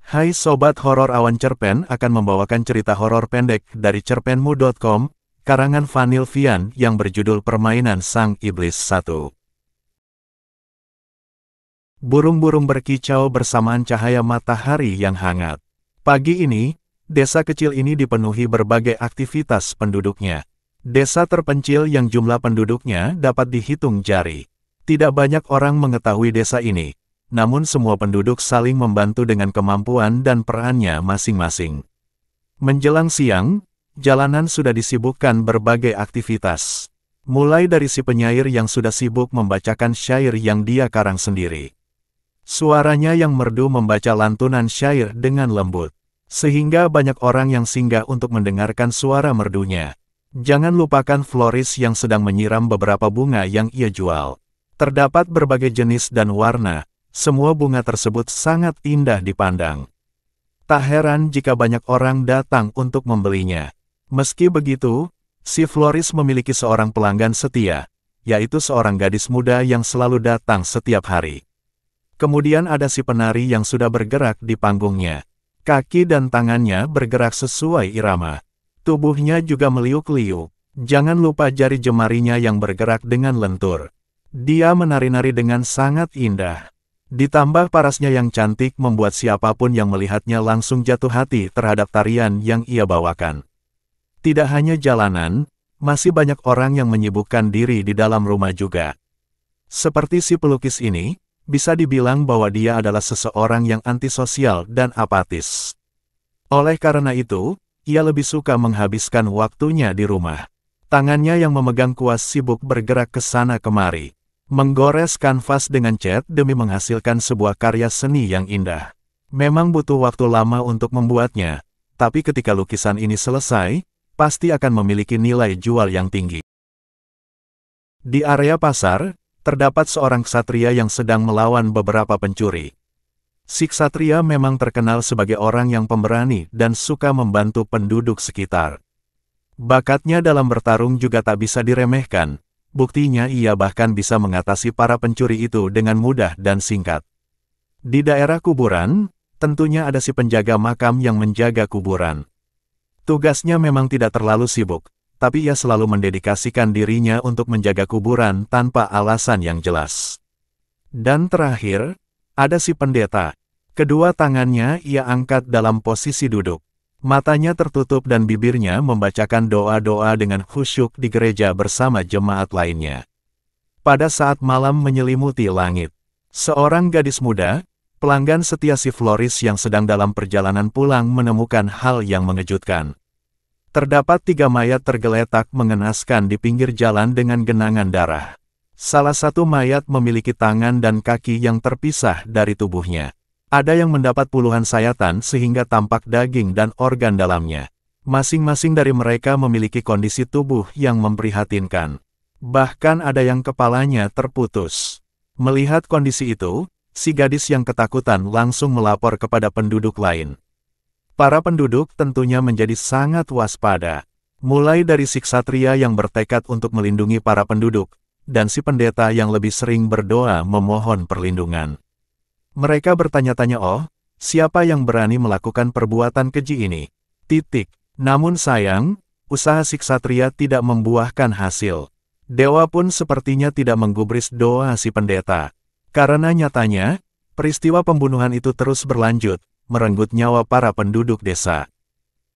Hai Sobat Horor, Awan Cerpen akan membawakan cerita horor pendek dari cerpenmu.com, karangan Vanil Vian yang berjudul Permainan Sang Iblis 1. Burung-burung berkicau bersamaan cahaya matahari yang hangat. Pagi ini, desa kecil ini dipenuhi berbagai aktivitas penduduknya. Desa terpencil yang jumlah penduduknya dapat dihitung jari. Tidak banyak orang mengetahui desa ini. Namun semua penduduk saling membantu dengan kemampuan dan perannya masing-masing. Menjelang siang, jalanan sudah disibukkan berbagai aktivitas. Mulai dari si penyair yang sudah sibuk membacakan syair yang dia karang sendiri. Suaranya yang merdu membaca lantunan syair dengan lembut. Sehingga banyak orang yang singgah untuk mendengarkan suara merdunya. Jangan lupakan floris yang sedang menyiram beberapa bunga yang ia jual. Terdapat berbagai jenis dan warna. Semua bunga tersebut sangat indah dipandang. Tak heran jika banyak orang datang untuk membelinya. Meski begitu, si floris memiliki seorang pelanggan setia, yaitu seorang gadis muda yang selalu datang setiap hari. Kemudian ada si penari yang sudah bergerak di panggungnya. Kaki dan tangannya bergerak sesuai irama. Tubuhnya juga meliuk-liuk. Jangan lupa jari jemarinya yang bergerak dengan lentur. Dia menari-nari dengan sangat indah. Ditambah parasnya yang cantik membuat siapapun yang melihatnya langsung jatuh hati terhadap tarian yang ia bawakan. Tidak hanya jalanan, masih banyak orang yang menyibukkan diri di dalam rumah juga. Seperti si pelukis ini, bisa dibilang bahwa dia adalah seseorang yang antisosial dan apatis. Oleh karena itu, ia lebih suka menghabiskan waktunya di rumah. Tangannya yang memegang kuas sibuk bergerak ke sana kemari. Menggores kanvas dengan cat demi menghasilkan sebuah karya seni yang indah. Memang butuh waktu lama untuk membuatnya, tapi ketika lukisan ini selesai, pasti akan memiliki nilai jual yang tinggi. Di area pasar, terdapat seorang ksatria yang sedang melawan beberapa pencuri. Si ksatria memang terkenal sebagai orang yang pemberani dan suka membantu penduduk sekitar. Bakatnya dalam bertarung juga tak bisa diremehkan. Buktinya ia bahkan bisa mengatasi para pencuri itu dengan mudah dan singkat. Di daerah kuburan, tentunya ada si penjaga makam yang menjaga kuburan. Tugasnya memang tidak terlalu sibuk, tapi ia selalu mendedikasikan dirinya untuk menjaga kuburan tanpa alasan yang jelas. Dan terakhir, ada si pendeta. Kedua tangannya ia angkat dalam posisi duduk. Matanya tertutup dan bibirnya membacakan doa-doa dengan khusyuk di gereja bersama jemaat lainnya. Pada saat malam menyelimuti langit, seorang gadis muda, pelanggan setia si floris yang sedang dalam perjalanan pulang menemukan hal yang mengejutkan. Terdapat 3 mayat tergeletak mengenaskan di pinggir jalan dengan genangan darah. Salah satu mayat memiliki tangan dan kaki yang terpisah dari tubuhnya. Ada yang mendapat puluhan sayatan sehingga tampak daging dan organ dalamnya. Masing-masing dari mereka memiliki kondisi tubuh yang memprihatinkan. Bahkan ada yang kepalanya terputus. Melihat kondisi itu, si gadis yang ketakutan langsung melapor kepada penduduk lain. Para penduduk tentunya menjadi sangat waspada. Mulai dari si ksatria yang bertekad untuk melindungi para penduduk, dan si pendeta yang lebih sering berdoa memohon perlindungan. Mereka bertanya-tanya, oh, siapa yang berani melakukan perbuatan keji ini? Namun sayang, usaha si ksatria tidak membuahkan hasil. Dewa pun sepertinya tidak menggubris doa si pendeta. Karena nyatanya, peristiwa pembunuhan itu terus berlanjut, merenggut nyawa para penduduk desa.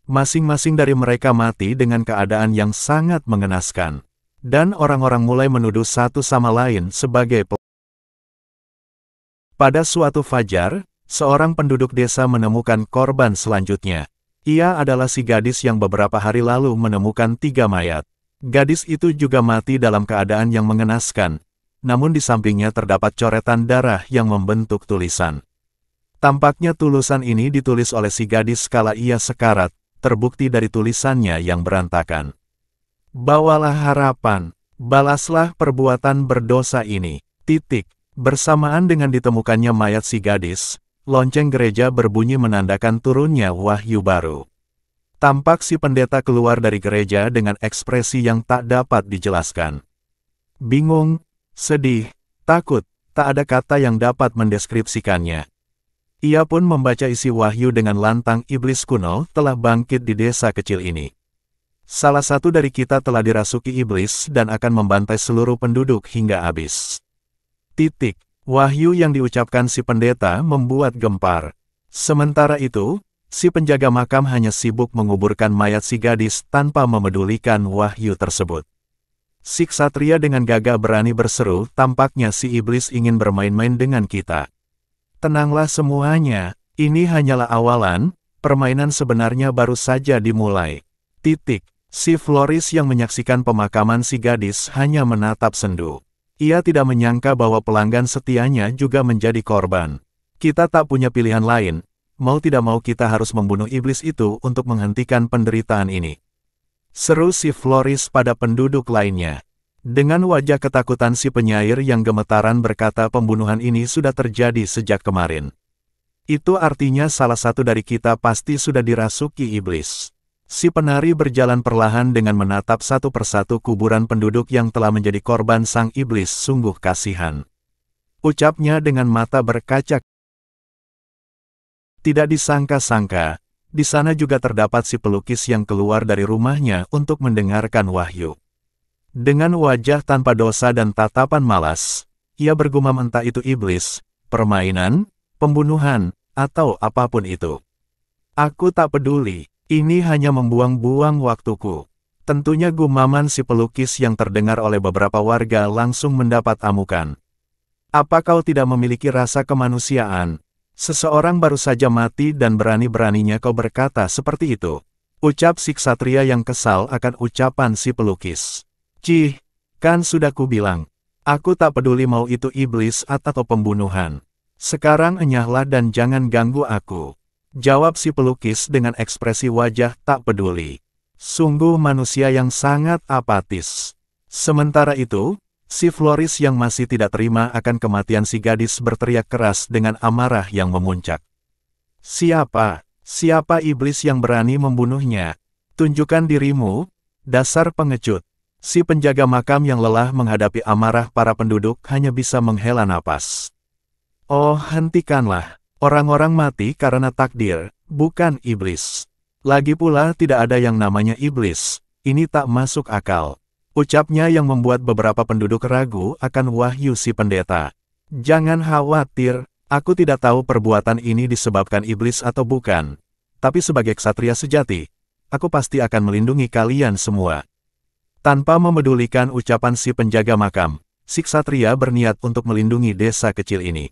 Masing-masing dari mereka mati dengan keadaan yang sangat mengenaskan. Dan orang-orang mulai menuduh satu sama lain sebagai pelaku. Pada suatu fajar, seorang penduduk desa menemukan korban selanjutnya. Ia adalah si gadis yang beberapa hari lalu menemukan 3 mayat. Gadis itu juga mati dalam keadaan yang mengenaskan, namun di sampingnya terdapat coretan darah yang membentuk tulisan. Tampaknya tulisan ini ditulis oleh si gadis kala ia sekarat, terbukti dari tulisannya yang berantakan. Bawalah harapan, balaslah perbuatan berdosa ini. Bersamaan dengan ditemukannya mayat si gadis, lonceng gereja berbunyi menandakan turunnya wahyu baru. Tampak si pendeta keluar dari gereja dengan ekspresi yang tak dapat dijelaskan. Bingung, sedih, takut, tak ada kata yang dapat mendeskripsikannya. Ia pun membaca isi wahyu dengan lantang. Iblis kuno telah bangkit di desa kecil ini. Salah satu dari kita telah dirasuki iblis dan akan membantai seluruh penduduk hingga habis. Titik. Wahyu yang diucapkan si pendeta membuat gempar. Sementara itu, si penjaga makam hanya sibuk menguburkan mayat si gadis tanpa memedulikan wahyu tersebut. Si ksatria dengan gagah berani berseru, tampaknya si iblis ingin bermain-main dengan kita. Tenanglah semuanya, ini hanyalah awalan, permainan sebenarnya baru saja dimulai. Titik. Si Floris yang menyaksikan pemakaman si gadis hanya menatap sendu. Ia tidak menyangka bahwa pelanggan setianya juga menjadi korban. Kita tak punya pilihan lain, mau tidak mau kita harus membunuh iblis itu untuk menghentikan penderitaan ini. Seru si Floris pada penduduk lainnya. Dengan wajah ketakutan si penyair yang gemetaran berkata pembunuhan ini sudah terjadi sejak kemarin. Itu artinya salah satu dari kita pasti sudah dirasuki iblis. Si penari berjalan perlahan dengan menatap satu persatu kuburan penduduk yang telah menjadi korban sang iblis. Sungguh kasihan, ucapnya dengan mata berkaca. Tidak disangka-sangka, di sana juga terdapat si pelukis yang keluar dari rumahnya untuk mendengarkan wahyu. Dengan wajah tanpa dosa dan tatapan malas, ia bergumam entah itu iblis, permainan, pembunuhan, atau apapun itu. Aku tak peduli, ini hanya membuang-buang waktuku. Tentunya gumaman si pelukis yang terdengar oleh beberapa warga langsung mendapat amukan. Apa kau tidak memiliki rasa kemanusiaan? Seseorang baru saja mati dan berani-beraninya kau berkata seperti itu. Ucap si ksatria yang kesal akan ucapan si pelukis. Cih, kan sudah kubilang. Aku tak peduli mau itu iblis atau pembunuhan. Sekarang enyahlah dan jangan ganggu aku. Jawab si pelukis dengan ekspresi wajah tak peduli. Sungguh manusia yang sangat apatis. Sementara itu, si Floris yang masih tidak terima akan kematian si gadis berteriak keras dengan amarah yang memuncak. Siapa? Siapa iblis yang berani membunuhnya? Tunjukkan dirimu, dasar pengecut. Si penjaga makam yang lelah menghadapi amarah para penduduk hanya bisa menghela napas. Oh, hentikanlah. Orang-orang mati karena takdir, bukan iblis. Lagi pula tidak ada yang namanya iblis. Ini tak masuk akal. Ucapnya yang membuat beberapa penduduk ragu akan wahyu si pendeta. Jangan khawatir, aku tidak tahu perbuatan ini disebabkan iblis atau bukan. Tapi sebagai ksatria sejati, aku pasti akan melindungi kalian semua. Tanpa memedulikan ucapan si penjaga makam, si ksatria berniat untuk melindungi desa kecil ini.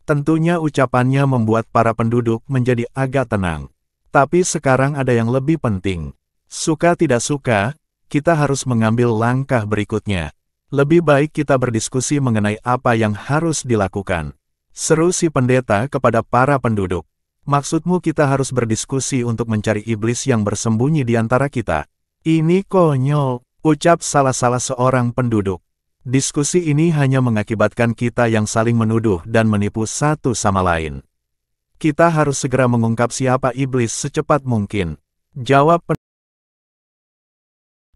Tentunya ucapannya membuat para penduduk menjadi agak tenang. Tapi sekarang ada yang lebih penting. Suka tidak suka, kita harus mengambil langkah berikutnya. Lebih baik kita berdiskusi mengenai apa yang harus dilakukan. Seru si pendeta kepada para penduduk. Maksudmu kita harus berdiskusi untuk mencari iblis yang bersembunyi di antara kita? Ini konyol, ucap salah-salah seorang penduduk. Diskusi ini hanya mengakibatkan kita yang saling menuduh dan menipu satu sama lain. Kita harus segera mengungkap siapa iblis secepat mungkin. Jawab penduduk.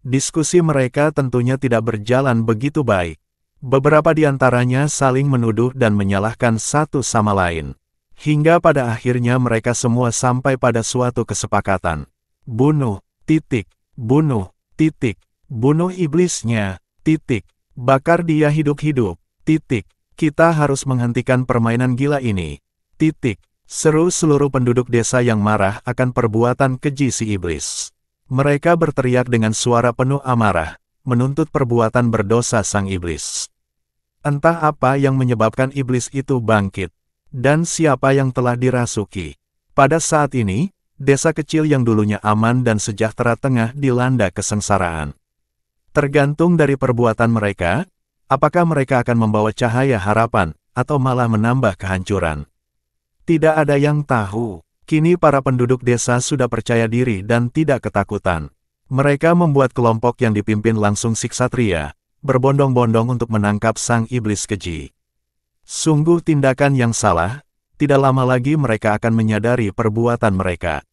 Diskusi mereka tentunya tidak berjalan begitu baik. Beberapa di antaranya saling menuduh dan menyalahkan satu sama lain. Hingga pada akhirnya mereka semua sampai pada suatu kesepakatan. Bunuh, titik, bunuh, titik, bunuh iblisnya, titik. Bakar dia hidup-hidup, titik. Kita harus menghentikan permainan gila ini, titik. Seru seluruh penduduk desa yang marah akan perbuatan keji si iblis. Mereka berteriak dengan suara penuh amarah, menuntut perbuatan berdosa sang iblis. Entah apa yang menyebabkan iblis itu bangkit, dan siapa yang telah dirasuki. Pada saat ini, desa kecil yang dulunya aman dan sejahtera tengah dilanda kesengsaraan. Tergantung dari perbuatan mereka, apakah mereka akan membawa cahaya harapan, atau malah menambah kehancuran. Tidak ada yang tahu. Kini para penduduk desa sudah percaya diri dan tidak ketakutan. Mereka membuat kelompok yang dipimpin langsung si ksatria, berbondong-bondong untuk menangkap sang iblis keji. Sungguh tindakan yang salah, tidak lama lagi mereka akan menyadari perbuatan mereka.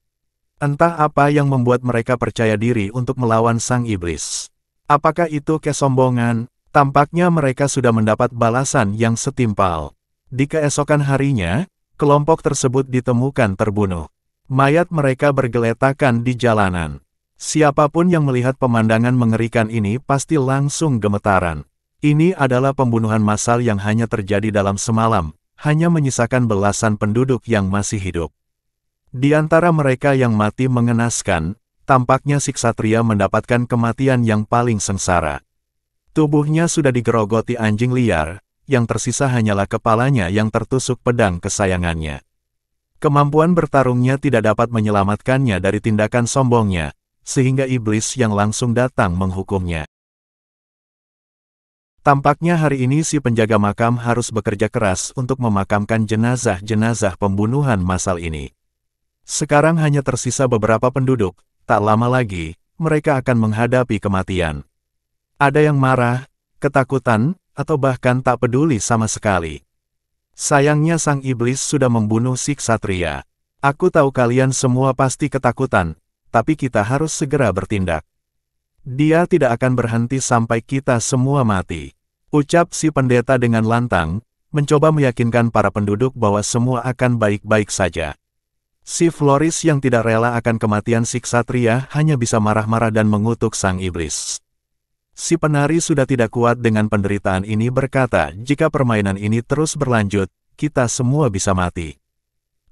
Entah apa yang membuat mereka percaya diri untuk melawan sang iblis. Apakah itu kesombongan? Tampaknya mereka sudah mendapat balasan yang setimpal. Di keesokan harinya, Kelompok tersebut ditemukan terbunuh. Mayat mereka bergeletakan di jalanan. Siapapun yang melihat pemandangan mengerikan ini pasti langsung gemetaran. Ini adalah pembunuhan massal yang hanya terjadi dalam semalam, hanya menyisakan belasan penduduk yang masih hidup. Di antara mereka yang mati mengenaskan, tampaknya si ksatria mendapatkan kematian yang paling sengsara. Tubuhnya sudah digerogoti anjing liar, yang tersisa hanyalah kepalanya yang tertusuk pedang kesayangannya. Kemampuan bertarungnya tidak dapat menyelamatkannya dari tindakan sombongnya, sehingga iblis yang langsung datang menghukumnya. Tampaknya hari ini si penjaga makam harus bekerja keras untuk memakamkan jenazah-jenazah pembunuhan massal ini. Sekarang hanya tersisa beberapa penduduk, tak lama lagi, mereka akan menghadapi kematian. Ada yang marah, ketakutan, atau bahkan tak peduli sama sekali. Sayangnya sang iblis sudah membunuh si ksatria. Aku tahu kalian semua pasti ketakutan, tapi kita harus segera bertindak. Dia tidak akan berhenti sampai kita semua mati. Ucap si pendeta dengan lantang, mencoba meyakinkan para penduduk bahwa semua akan baik-baik saja. Si Floris yang tidak rela akan kematian si ksatria hanya bisa marah-marah dan mengutuk sang iblis. Si penari sudah tidak kuat dengan penderitaan ini berkata, jika permainan ini terus berlanjut, kita semua bisa mati.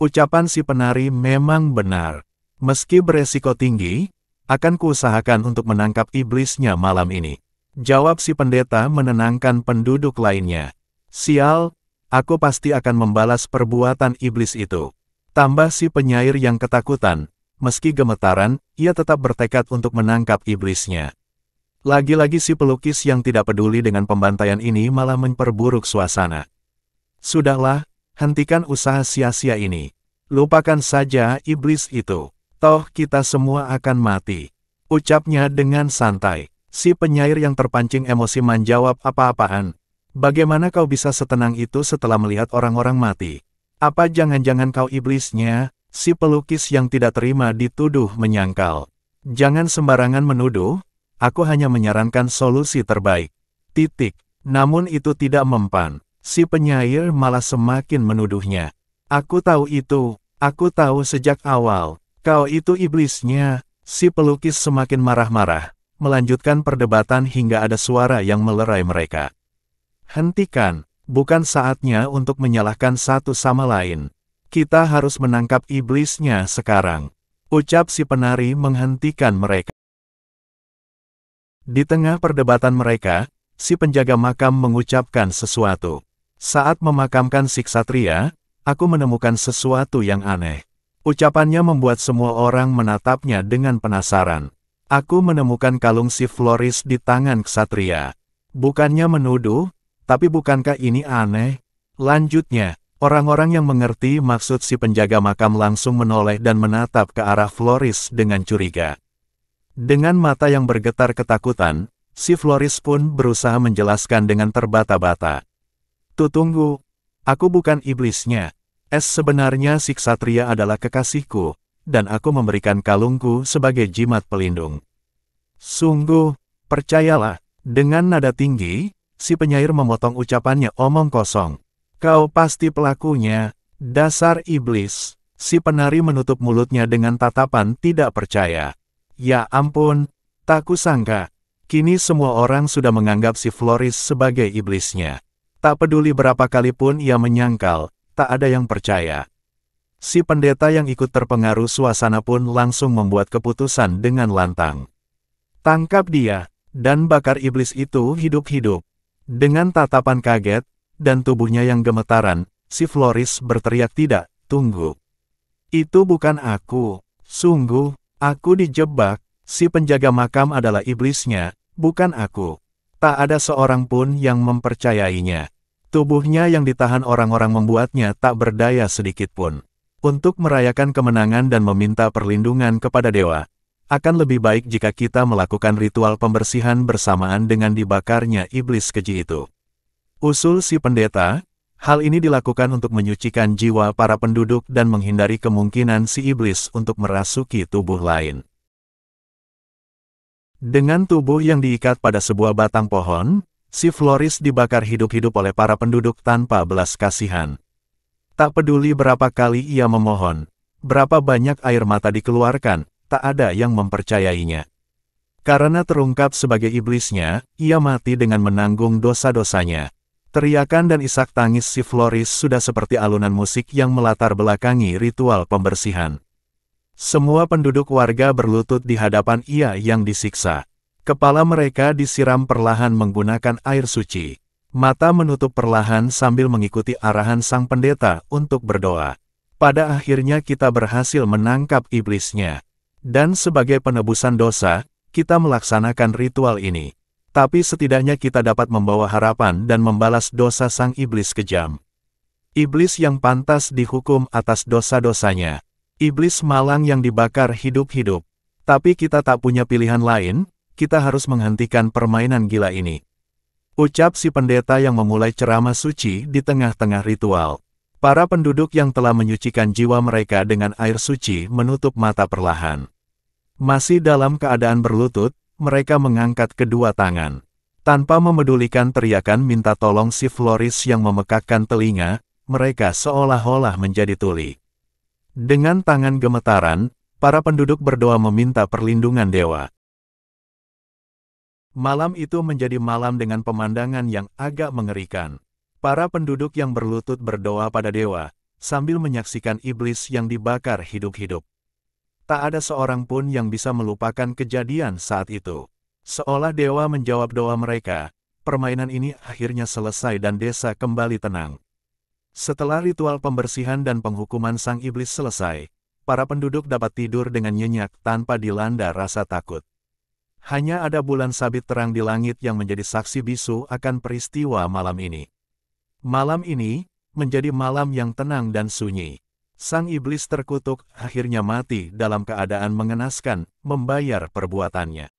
Ucapan si penari memang benar. Meski beresiko tinggi, akan kuusahakan untuk menangkap iblisnya malam ini. Jawab si pendeta menenangkan penduduk lainnya. Sial, aku pasti akan membalas perbuatan iblis itu. Tambah si penyair yang ketakutan, meski gemetaran, ia tetap bertekad untuk menangkap iblisnya. Lagi-lagi si pelukis yang tidak peduli dengan pembantaian ini malah memperburuk suasana. Sudahlah, hentikan usaha sia-sia ini. Lupakan saja iblis itu. Toh kita semua akan mati. Ucapnya dengan santai. Si penyair yang terpancing emosi menjawab, apa-apaan? Bagaimana kau bisa setenang itu setelah melihat orang-orang mati? Apa jangan-jangan kau iblisnya? Si pelukis yang tidak terima dituduh menyangkal. Jangan sembarangan menuduh, aku hanya menyarankan solusi terbaik. Titik. Namun itu tidak mempan. Si penyair malah semakin menuduhnya. Aku tahu itu, aku tahu sejak awal. Kau itu iblisnya. Si pelukis semakin marah-marah, melanjutkan perdebatan hingga ada suara yang melerai mereka. Hentikan, bukan saatnya untuk menyalahkan satu sama lain. Kita harus menangkap iblisnya sekarang. Ucap si penari menghentikan mereka. Di tengah perdebatan mereka, si penjaga makam mengucapkan sesuatu. Saat memakamkan si ksatria, aku menemukan sesuatu yang aneh. Ucapannya membuat semua orang menatapnya dengan penasaran. Aku menemukan kalung si Floris di tangan ksatria. Bukannya menuduh, tapi bukankah ini aneh? Lanjutnya, orang-orang yang mengerti maksud si penjaga makam langsung menoleh dan menatap ke arah Floris dengan curiga. Dengan mata yang bergetar ketakutan, si Floris pun berusaha menjelaskan dengan terbata-bata. Tunggu, aku bukan iblisnya. Sebenarnya si ksatria adalah kekasihku, dan aku memberikan kalungku sebagai jimat pelindung. Sungguh, percayalah, dengan nada tinggi, si penyair memotong ucapannya omong kosong. Kau pasti pelakunya, dasar iblis. Si penari menutup mulutnya dengan tatapan tidak percaya. Ya ampun, tak kusangka. Kini semua orang sudah menganggap si Floris sebagai iblisnya. Tak peduli berapa kali pun ia menyangkal, tak ada yang percaya. Si pendeta yang ikut terpengaruh suasana pun langsung membuat keputusan dengan lantang. Tangkap dia, dan bakar iblis itu hidup-hidup. Dengan tatapan kaget, dan tubuhnya yang gemetaran, si Floris berteriak, tidak, tunggu. Itu bukan aku, sungguh, aku dijebak, si penjaga makam adalah iblisnya, bukan aku. Tak ada seorang pun yang mempercayainya. Tubuhnya yang ditahan orang-orang membuatnya tak berdaya sedikit pun. Untuk merayakan kemenangan dan meminta perlindungan kepada dewa, akan lebih baik jika kita melakukan ritual pembersihan bersamaan dengan dibakarnya iblis keji itu. Usul si pendeta, hal ini dilakukan untuk menyucikan jiwa para penduduk dan menghindari kemungkinan si iblis untuk merasuki tubuh lain. Dengan tubuh yang diikat pada sebuah batang pohon, si Floris dibakar hidup-hidup oleh para penduduk tanpa belas kasihan. Tak peduli berapa kali ia memohon, berapa banyak air mata dikeluarkan, tak ada yang mempercayainya. Karena terungkap sebagai iblisnya, ia mati dengan menanggung dosa-dosanya. Teriakan dan isak tangis si Floris sudah seperti alunan musik yang melatar belakangi ritual pembersihan. Semua penduduk warga berlutut di hadapan ia yang disiksa. Kepala mereka disiram perlahan menggunakan air suci. Mata menutup perlahan sambil mengikuti arahan sang pendeta untuk berdoa. Pada akhirnya kita berhasil menangkap iblisnya. Dan sebagai penebusan dosa, kita melaksanakan ritual ini. Tapi setidaknya kita dapat membawa harapan dan membalas dosa sang iblis kejam. Iblis yang pantas dihukum atas dosa-dosanya. Iblis malang yang dibakar hidup-hidup. Tapi kita tak punya pilihan lain, kita harus menghentikan permainan gila ini. Ucap si pendeta yang memulai ceramah suci di tengah-tengah ritual. Para penduduk yang telah menyucikan jiwa mereka dengan air suci menutup mata perlahan. Masih dalam keadaan berlutut, mereka mengangkat kedua tangan. Tanpa memedulikan teriakan minta tolong si Floris yang memekakkan telinga, mereka seolah-olah menjadi tuli. Dengan tangan gemetaran, para penduduk berdoa meminta perlindungan dewa. Malam itu menjadi malam dengan pemandangan yang agak mengerikan. Para penduduk yang berlutut berdoa pada dewa, sambil menyaksikan iblis yang dibakar hidup-hidup. Tak ada seorang pun yang bisa melupakan kejadian saat itu. Seolah dewa menjawab doa mereka, permainan ini akhirnya selesai dan desa kembali tenang. Setelah ritual pembersihan dan penghukuman sang iblis selesai, para penduduk dapat tidur dengan nyenyak tanpa dilanda rasa takut. Hanya ada bulan sabit terang di langit yang menjadi saksi bisu akan peristiwa malam ini. Malam ini menjadi malam yang tenang dan sunyi. Sang iblis terkutuk akhirnya mati dalam keadaan mengenaskan, membayar perbuatannya.